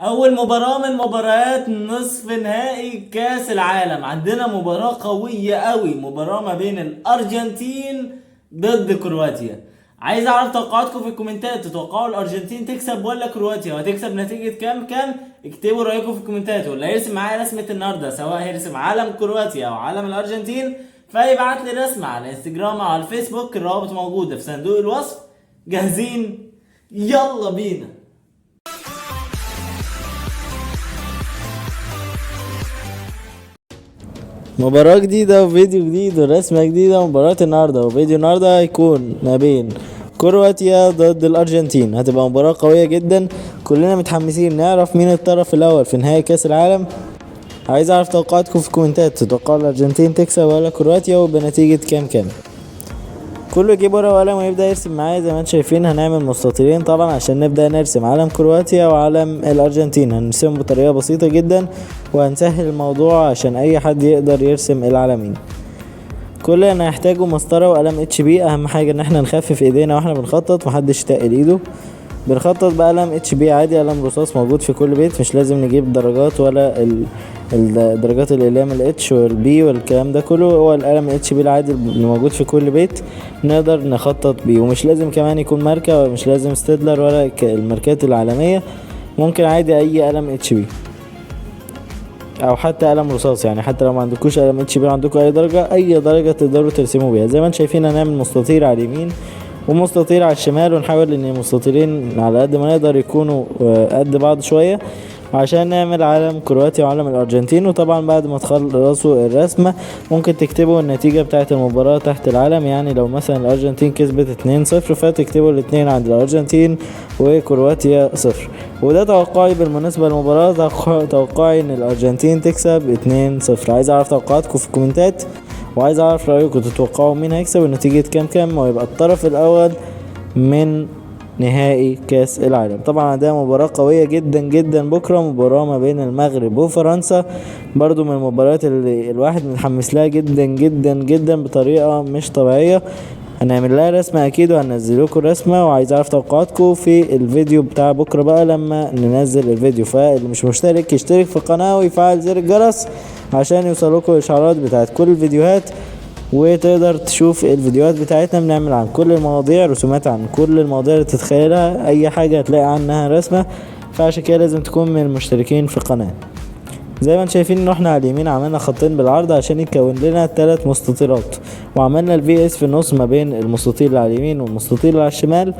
اول مباراة من مباريات نصف نهائي كاس العالم، عندنا مباراة قوية قوي، مباراة ما بين الارجنتين ضد كرواتيا. عايز اعرف توقعاتكم في الكومنتات، تتوقعوا الارجنتين تكسب ولا كرواتيا، وهتكسب نتيجة كام؟ اكتبوا رايكم في الكومنتات، واللي هيرسم معايا رسمة النهاردة سواء هيرسم علم كرواتيا او علم الارجنتين فيبعت لي رسمة على انستجرام او على الفيسبوك، الروابط موجودة في صندوق الوصف. جاهزين؟ يلا بينا. مباراة جديدة وفيديو جديد ورسمة جديدة. مباراة النهاردة وفيديو النهاردة هيكون ما بين كرواتيا ضد الأرجنتين. هتبقى مباراة قوية جدا، كلنا متحمسين نعرف مين الطرف الأول في نهائي كأس العالم. عايز أعرف توقعاتكم في الكومنتات، تتوقعوا الأرجنتين تكسب ولا كرواتيا، وبنتيجة كام؟ كله يجيب ورقة وقلم ويبدأ يرسم معايا. زي ما انتم شايفين هنعمل مستطيلين طبعا عشان نبدأ نرسم علم كرواتيا وعلم الأرجنتين. هنرسمهم بطريقة بسيطة جدا وهنسهل الموضوع عشان أي حد يقدر يرسم العلمين. كل اللي هنحتاجه مسطرة وقلم اتش بي. أهم حاجة ان احنا نخفف ايدينا واحنا بنخطط، محدش يتقل ايده. بنخطط بقلم اتش بي عادي، قلم رصاص موجود في كل بيت، مش لازم نجيب درجات ولا درجات الاقلام الاتش والبي والكلام ده كله. هو القلم اتش بي العادي اللي موجود في كل بيت نقدر نخطط بيه، ومش لازم كمان يكون ماركة، ومش لازم ستيدلر ولا الماركات العالمية. ممكن عادي اي قلم اتش بي او حتى قلم رصاص، يعني حتى لو ما عندكوش قلم اتش بي عندكم اي درجة تقدروا ترسموا بيها. زي ما انتم شايفين هنعمل مستطيل على اليمين ومستطيل على الشمال، ونحاول ان المستطيلين على قد ما نقدر يكونوا قد بعض شوية عشان نعمل علم كرواتيا وعلم الارجنتين. وطبعا بعد ما تخلصوا الرسمة ممكن تكتبوا النتيجة بتاعة المباراة تحت العلم. يعني لو مثلا الارجنتين كسبت 2-0 فتكتبوا الاتنين عند الارجنتين وكرواتيا 0. وده توقعي بالمناسبة للمباراة، توقعي ان الارجنتين تكسب 2-0. عايز اعرف توقعاتكم في الكومنتات، وعايز اعرف رايكم، تتوقعوا مين هيكسب والنتيجة كام ويبقى الطرف الاول من نهائي كاس العالم. طبعا عندنا مباراة قوية جدا بكرة، مباراة ما بين المغرب وفرنسا، برضو من المباريات اللي الواحد متحمس لها جدا بطريقة مش طبيعية. هنعمل لها رسمة اكيد وهننزل لكم رسمة، وعايز اعرف توقعاتكم في الفيديو بتاع بكرة بقى لما ننزل الفيديو. فاللي مش مشترك يشترك في القناة ويفعل زر الجرس عشان يوصلكوا الاشعارات بتاعت كل الفيديوهات، وتقدر تشوف الفيديوهات بتاعتنا. بنعمل عن كل المواضيع رسومات، عن كل المواضيع اللي تتخيلها، اي حاجة هتلاقي عنها رسمة. فعشان كده لازم تكون من المشتركين في القناة. زي ما انتم شايفين ان احنا على اليمين عملنا خطين بالعرض عشان يكون لنا 3 مستطيلات، وعملنا الفي اس في النص ما بين المستطيل اللي على اليمين والمستطيل اللي على الشمال.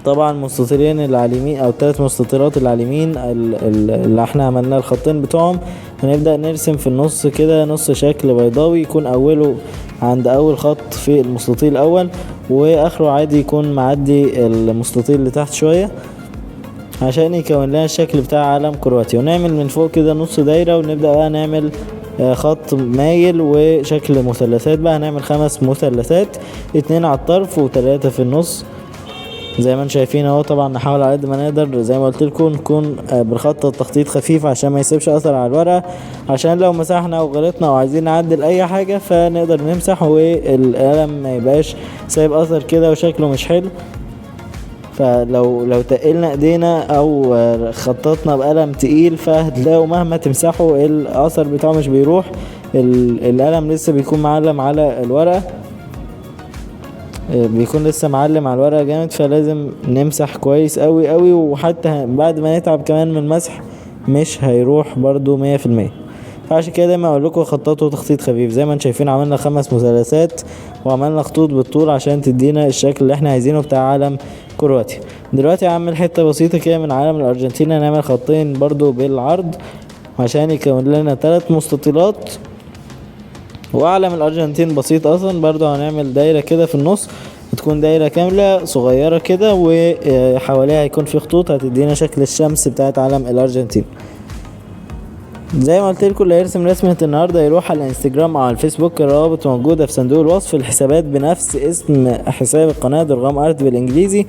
طبعا المستطيلين اللي على اليمين او 3 مستطيلات اللي على اليمين اللي احنا عملنا الخطين بتوعهم، هنبدأ نرسم في النص كده نص شكل بيضاوي يكون اوله عند اول خط في المستطيل الاول، واخره عادي يكون معدي المستطيل اللي تحت شوية عشان يكون لنا الشكل بتاع علم كرواتيا. ونعمل من فوق كده نص دايرة، ونبدأ بقى نعمل خط مايل وشكل مثلثات. بقى هنعمل 5 مثلثات، 2 على الطرف و3 في النص زي ما انتم شايفين اهو. طبعا نحاول على قد ما نقدر زي ما قلت لكم نكون بنخطط تخطيط خفيف عشان ما يسيبش اثر على الورقه، عشان لو مسحنا او غلطنا او عايزين نعدل اي حاجه فنقدر نمسح والقلم ما يبقاش سايب اثر كده وشكله مش حلو. فلو تقلنا ايدينا او خططنا بقلم تقيل فهتلاقوا مهما تمسحوا الاثر بتاعه مش بيروح، القلم لسه بيكون معلم على الورقه، بيكون لسه معلم على الورقة جامد. فلازم نمسح كويس قوي وحتى بعد ما نتعب كمان من المسح مش هيروح برضو 100%. فعشان كده دايما اقول لكم خططوا تخطيط خفيف. زي ما انتم شايفين عملنا 5 مثلثات وعملنا خطوط بالطول عشان تدينا الشكل اللي احنا عايزينه بتاع علم كرواتيا. دلوقتي هعمل حتة بسيطة كده من علم الارجنتين، هنعمل خطين برضو بالعرض عشان يكون لنا 3 مستطيلات. واعلم الارجنتين بسيط اصلا، برضو هنعمل دايرة كده في النص، تكون دايرة كاملة صغيرة كده وحواليها يكون في خطوط هتدينا شكل الشمس بتاعت علم الارجنتين. زي ما قلت لكم اللي هيرسم رسمة النهاردة يروح على الانستجرام او على الفيسبوك، الروابط موجودة في صندوق الوصف. الحسابات بنفس اسم حساب القناة درغام ارت بالانجليزي.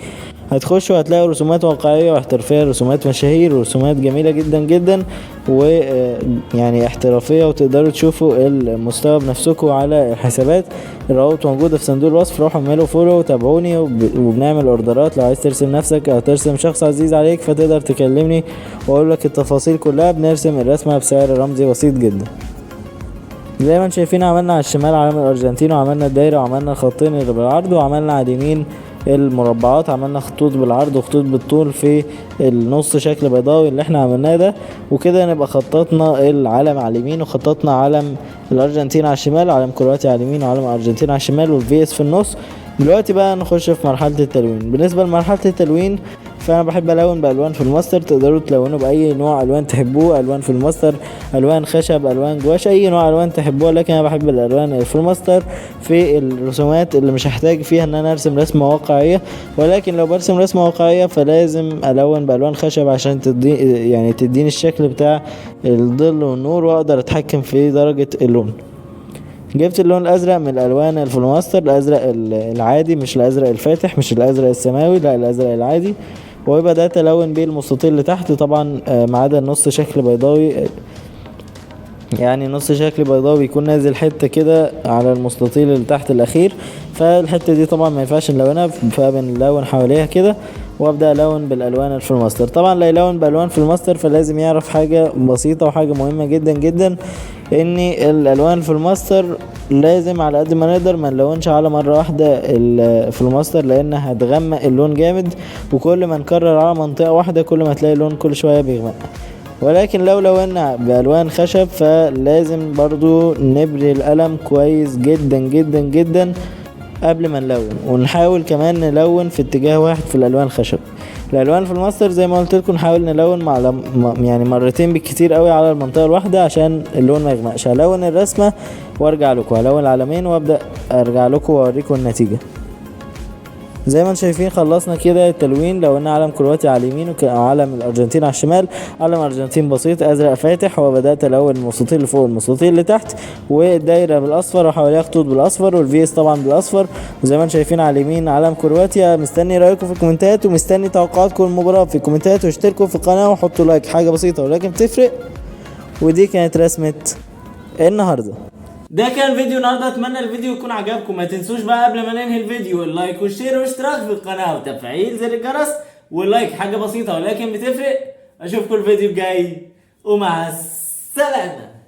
هتخشوا هتلاقوا رسومات واقعية واحترافية، رسومات مشاهير ورسومات جميلة جدا جدا ويعني احترافية، وتقدروا تشوفوا المستوى بنفسكم على الحسابات. الروابط موجودة في صندوق الوصف، روحوا اعملوا فولو وتابعوني، وبنعمل اوردرات. لو عايز ترسم نفسك او ترسم شخص عزيز عليك فتقدر تكلمني واقول لك التفاصيل كلها. بنرسم الرسمة بسعر رمزي بسيط جدا. زي ما انتم شايفين عملنا على الشمال علم الارجنتين، وعملنا الدايرة، وعملنا الخطين اللي بالعرض، وعملنا على اليمين المربعات، عملنا خطوط بالعرض وخطوط بالطول في النص شكل بيضاوي اللي احنا عملناه ده. وكده نبقى خططنا العلم على اليمين وخططنا علم الارجنتين على الشمال، علم كرواتيا على اليمين وعلم الارجنتين على الشمال والفي اس في النص. دلوقتي بقى نخش في مرحلة التلوين. بالنسبة لمرحلة التلوين فانا بحب الون بالوان في الماستر. تقدروا تلونوا باي نوع الوان تحبوه، الوان في الماستر، الوان خشب، الوان جواش، اي نوع الوان تحبوه، لكن انا بحب الالوان في الماستر في الرسومات اللي مش هحتاج فيها ان انا ارسم رسمه واقعيه. ولكن لو برسم رسمه واقعيه فلازم الون بالوان خشب عشان تديني الشكل بتاع الظل والنور، واقدر اتحكم في درجه اللون. جبت اللون الازرق من الالوان الفلوماستر، الازرق العادي، مش الازرق الفاتح، مش الازرق السماوي، لا الازرق العادي. وبدات الون بيه المستطيل اللي تحت طبعا ما عدا النص شكل بيضاوي، يعني نص شكل بيضاوي بيكون نازل حته كده على المستطيل اللي تحت الاخير، فالحته دي طبعا ما ينفعش نلونها، فبنلون حواليها كده. وابدا الون بالالوان في الماستر. طبعا لا يلون بالوان في الماستر فلازم يعرف حاجه بسيطه وحاجه مهمه جدا جدا، ان الالوان في الماستر لازم على قد ما نقدر ما نلونش على مره واحده في الماستر، لان هتغمق اللون جامد، وكل ما نكرر على منطقه واحده كل ما تلاقي اللون كل شويه بيغمق. ولكن لو لونا بالوان خشب فلازم برضو نبري القلم كويس جدا جدا جدا قبل ما نلون، ونحاول كمان نلون في اتجاه واحد في الالوان الخشب. الالوان في الماستر زي ما قلت لكم نحاول نلون يعني مرتين بالكتير قوي على المنطقه الواحده عشان اللون ما يغمقش. هلون الرسمه وارجع لكم، هلون العلمين وابدا ارجع لكم واوريكم النتيجه. زي ما انتم شايفين خلصنا كده التلوين. لو قلنا علم كرواتيا على اليمين وعلم الارجنتين على الشمال. علم الارجنتين بسيط ازرق فاتح، وبدات الون المستطيل اللي فوق المستطيل اللي تحت، والدايره بالاصفر وحواليها خطوط بالاصفر، والفي اس طبعا بالاصفر. وزي ما انتم شايفين على اليمين علم كرواتيا. مستني رايكم في الكومنتات ومستني توقعاتكم المباراه في الكومنتات، واشتركوا في القناه وحطوا لايك، حاجه بسيطه ولكن بتفرق. ودي كانت رسمه النهارده. ده كان فيديو النهارده، اتمنى الفيديو يكون عجبكم. ما تنسوش بقى قبل ما ننهي الفيديو اللايك والشير والاشتراك في القناه وتفعيل زر الجرس. واللايك حاجه بسيطه ولكن بتفرق. اشوفكم الفيديو الجاي ومع السلامه.